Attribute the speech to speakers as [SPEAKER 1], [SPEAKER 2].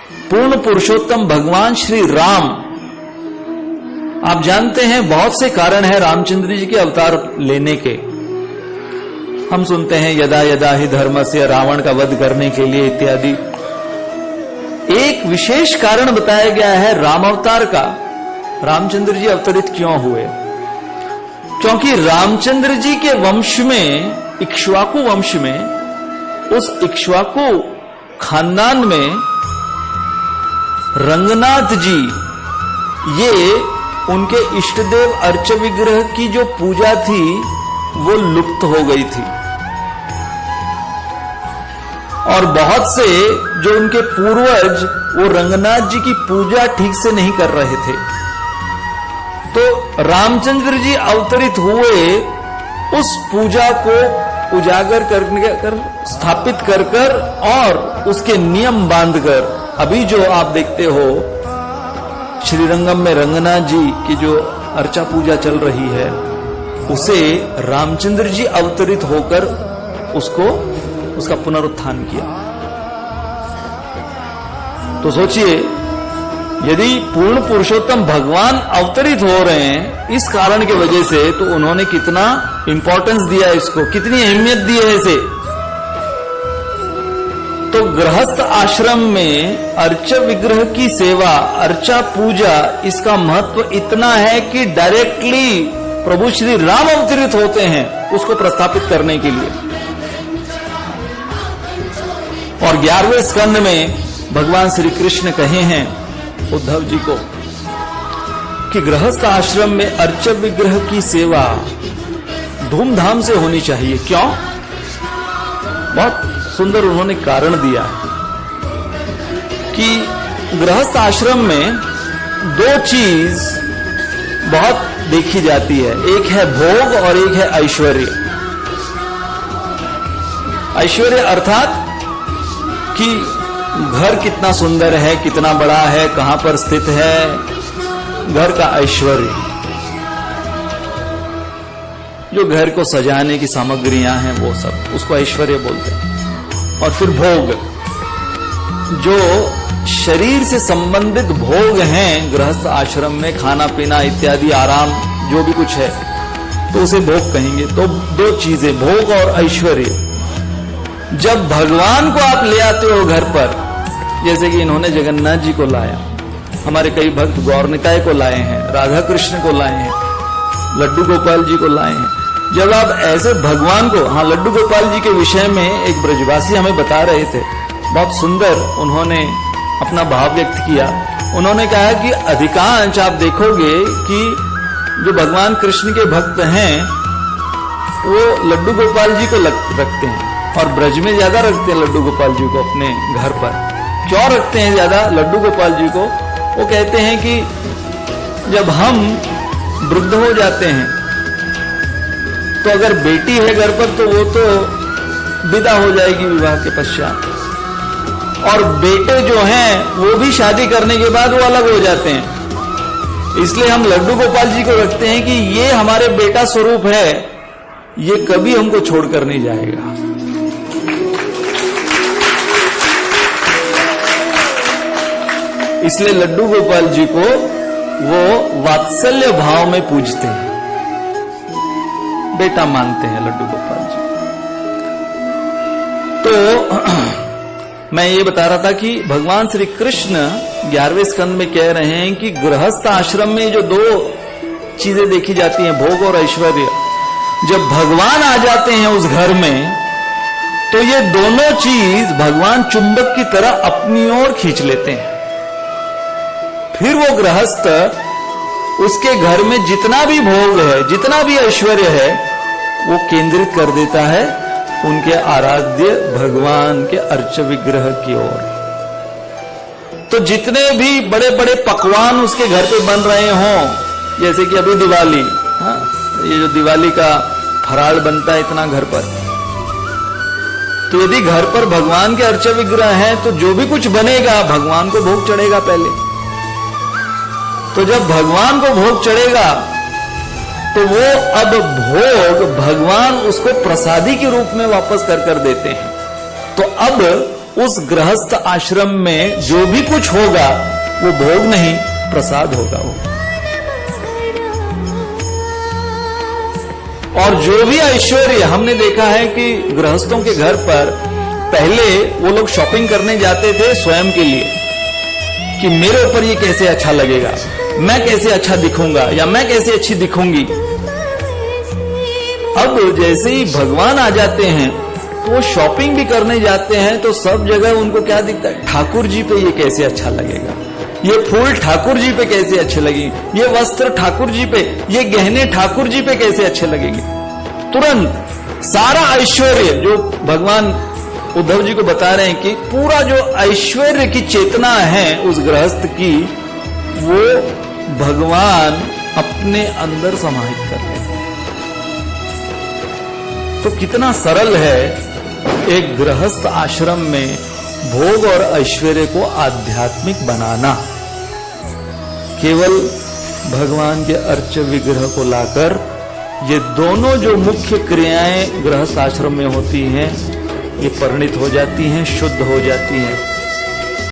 [SPEAKER 1] पूर्ण पुरुषोत्तम भगवान श्री राम, आप जानते हैं बहुत से कारण है रामचंद्र जी के अवतार लेने के। हम सुनते हैं यदा यदा ही धर्मस्य, रावण का वध करने के लिए इत्यादि। एक विशेष कारण बताया गया है राम अवतार का। रामचंद्र जी अवतरित क्यों हुए? क्योंकि रामचंद्र जी के वंश में, इक्ष्वाकु वंश में, उस इक्ष्वाकु खानदान में रंगनाथ जी, ये उनके इष्टदेव अर्च विग्रह की जो पूजा थी वो लुप्त हो गई थी, और बहुत से जो उनके पूर्वज वो रंगनाथ जी की पूजा ठीक से नहीं कर रहे थे। तो रामचंद्र जी अवतरित हुए उस पूजा को उजागर कर स्थापित कर और उसके नियम बांधकर, अभी जो आप देखते हो श्रीरंगम में रंगनाथ जी की जो अर्चा पूजा चल रही है, उसे रामचंद्र जी अवतरित होकर उसका पुनरुत्थान किया। तो सोचिए, यदि पूर्ण पुरुषोत्तम भगवान अवतरित हो रहे हैं इस कारण के वजह से, तो उन्होंने कितना इंपॉर्टेंस दिया इसको, कितनी अहमियत दी है इसे। तो गृहस्थ आश्रम में अर्च विग्रह की सेवा, अर्चा पूजा, इसका महत्व इतना है कि डायरेक्टली प्रभु श्री राम अवतरित होते हैं उसको प्रस्थापित करने के लिए। और 11वें स्कंद में भगवान श्री कृष्ण कहे हैं उद्धव जी को कि गृहस्थ आश्रम में अर्च विग्रह की सेवा धूमधाम से होनी चाहिए। क्यों? बहुत सुंदर उन्होंने कारण दिया कि गृहस्थ आश्रम में दो चीज बहुत देखी जाती है, एक है भोग और एक है ऐश्वर्य। ऐश्वर्य अर्थात कि घर कितना सुंदर है, कितना बड़ा है, कहां पर स्थित है, घर का ऐश्वर्य, जो घर को सजाने की सामग्रियां हैं वो सब, उसको ऐश्वर्य बोलते हैं। और फिर भोग, जो शरीर से संबंधित भोग हैं गृहस्थ आश्रम में, खाना पीना इत्यादि, आराम, जो भी कुछ है, तो उसे भोग कहेंगे। तो दो चीजें, भोग और ऐश्वर्य। जब भगवान को आप ले आते हो घर पर, जैसे कि इन्होंने जगन्नाथ जी को लाया, हमारे कई भक्त गौरनिताय को लाए हैं, राधा कृष्ण को लाए हैं, लड्डू गोपाल जी को लाए हैं। जब आप ऐसे भगवान को, हाँ, लड्डू गोपाल जी के विषय में एक ब्रजवासी हमें बता रहे थे, बहुत सुंदर उन्होंने अपना भाव व्यक्त किया। उन्होंने कहा कि अधिकांश आप देखोगे कि जो भगवान कृष्ण के भक्त हैं वो लड्डू गोपाल जी को रखते हैं, और ब्रज में ज्यादा रखते हैं लड्डू गोपाल जी को अपने घर पर। क्यों रखते हैं ज्यादा लड्डू गोपाल जी को? वो कहते हैं कि जब हम वृद्ध हो जाते हैं तो अगर बेटी है घर पर तो वो तो विदा हो जाएगी विवाह के पश्चात, और बेटे जो हैं वो भी शादी करने के बाद वो अलग हो जाते हैं। इसलिए हम लड्डू गोपाल जी को रखते हैं कि ये हमारे बेटा स्वरूप है, ये कभी हमको छोड़कर नहीं जाएगा। इसलिए लड्डू गोपाल जी को वो वात्सल्य भाव में पूजते हैं, बेटा मानते हैं लड्डू गोपाल जी। तो मैं ये बता रहा था कि भगवान श्री कृष्ण 11वें स्कंद में कह रहे हैं कि गृहस्थ आश्रम में जो दो चीजें देखी जाती हैं, भोग और ऐश्वर्य, जब भगवान आ जाते हैं उस घर में, तो ये दोनों चीज भगवान चुंबक की तरह अपनी ओर खींच लेते हैं। फिर वो गृहस्थ उसके घर में जितना भी भोग है, जितना भी ऐश्वर्य है, वो केंद्रित कर देता है उनके आराध्य भगवान के अर्च विग्रह की ओर। तो जितने भी बड़े बड़े पकवान उसके घर पे बन रहे हों, जैसे कि अभी दिवाली, हाँ, ये जो दिवाली का फराळ बनता है इतना घर पर, तो यदि घर पर भगवान के अर्च विग्रह हैं तो जो भी कुछ बनेगा भगवान को भोग चढ़ेगा पहले। तो जब भगवान को भोग चढ़ेगा तो वो अब भोग भगवान उसको प्रसादी के रूप में वापस कर देते हैं। तो अब उस गृहस्थ आश्रम में जो भी कुछ होगा वो भोग नहीं, प्रसाद होगा वो। और जो भी ऐश्वर्य, हमने देखा है कि गृहस्थों के घर पर पहले वो लोग शॉपिंग करने जाते थे स्वयं के लिए, कि मेरे ऊपर ये कैसे अच्छा लगेगा, मैं कैसे अच्छा दिखूंगा या मैं कैसे अच्छी दिखूंगी। अब जैसे ही भगवान आ जाते हैं तो वो शॉपिंग भी करने जाते हैं, तो सब जगह उनको क्या दिखता है, ठाकुर जी पे ये कैसे अच्छा लगेगा, ये फूल ठाकुर जी पे कैसे अच्छे लगेंगे, ये वस्त्र ठाकुर जी पे, ये गहने ठाकुर जी पे कैसे अच्छे लगेंगे। तुरंत सारा ऐश्वर्य जो भगवान उद्धव जी को बता रहे हैं कि पूरा जो ऐश्वर्य की चेतना है उस गृहस्थ की, वो भगवान अपने अंदर समाहित कर लेते हैं। तो कितना सरल है एक गृहस्थ आश्रम में भोग और ऐश्वर्य को आध्यात्मिक बनाना। केवल भगवान के अर्च विग्रह को लाकर ये दोनों जो मुख्य क्रियाएं गृहस्थ आश्रम में होती हैं, ये परिणित हो जाती हैं, शुद्ध हो जाती हैं।